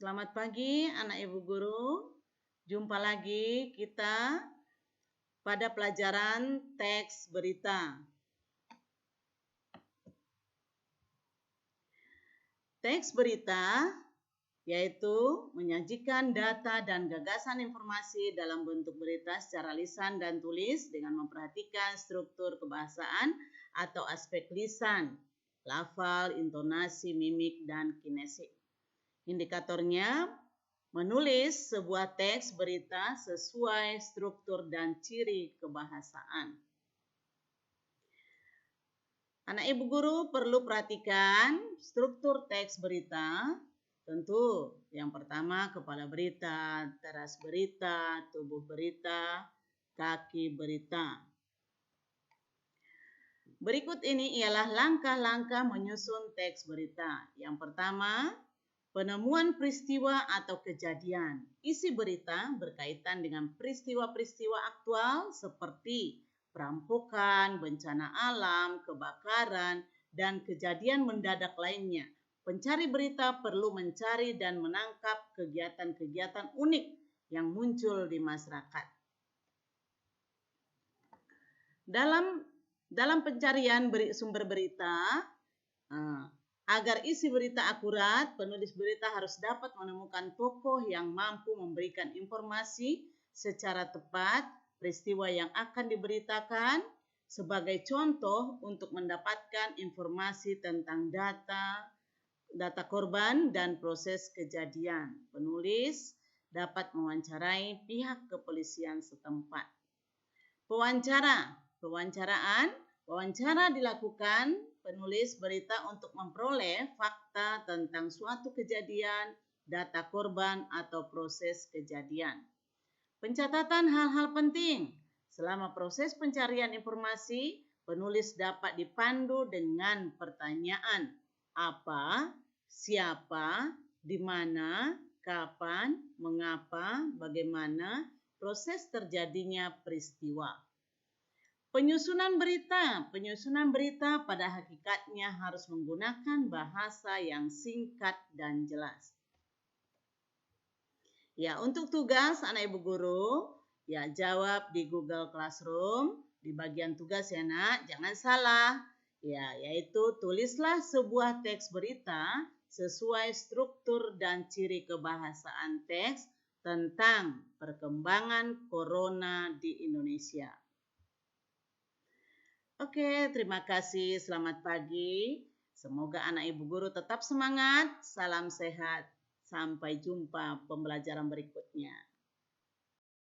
Selamat pagi anak ibu guru. Jumpa lagi kita pada pelajaran teks berita. Teks berita yaitu menyajikan data dan gagasan informasi dalam bentuk berita secara lisan dan tulis dengan memperhatikan struktur kebahasaan atau aspek lisan, lafal, intonasi, mimik, dan kinesis. Indikatornya, menulis sebuah teks berita sesuai struktur dan ciri kebahasaan. Anak ibu guru perlu perhatikan struktur teks berita. Tentu yang pertama kepala berita, teras berita, tubuh berita, kaki berita. Berikut ini ialah langkah-langkah menyusun teks berita. Yang pertama, penemuan peristiwa atau kejadian. Isi berita berkaitan dengan peristiwa-peristiwa aktual seperti perampokan, bencana alam, kebakaran, dan kejadian mendadak lainnya. Pencari berita perlu mencari dan menangkap kegiatan-kegiatan unik yang muncul di masyarakat. Dalam pencarian sumber berita, agar isi berita akurat, penulis berita harus dapat menemukan tokoh yang mampu memberikan informasi secara tepat peristiwa yang akan diberitakan sebagai contoh untuk mendapatkan informasi tentang data korban dan proses kejadian. Penulis dapat mewawancarai pihak kepolisian setempat. Wawancara dilakukan penulis berita untuk memperoleh fakta tentang suatu kejadian, data korban, atau proses kejadian. Pencatatan hal-hal penting. Selama proses pencarian informasi, penulis dapat dipandu dengan pertanyaan apa, siapa, di mana, kapan, mengapa, bagaimana, proses terjadinya peristiwa. Penyusunan berita pada hakikatnya harus menggunakan bahasa yang singkat dan jelas. Ya, untuk tugas anak ibu guru, ya jawab di Google Classroom, di bagian tugas ya nak, jangan salah. Ya, yaitu tulislah sebuah teks berita sesuai struktur dan ciri kebahasaan teks tentang perkembangan corona di Indonesia. Oke, terima kasih. Selamat pagi. Semoga anak ibu guru tetap semangat. Salam sehat. Sampai jumpa pembelajaran berikutnya.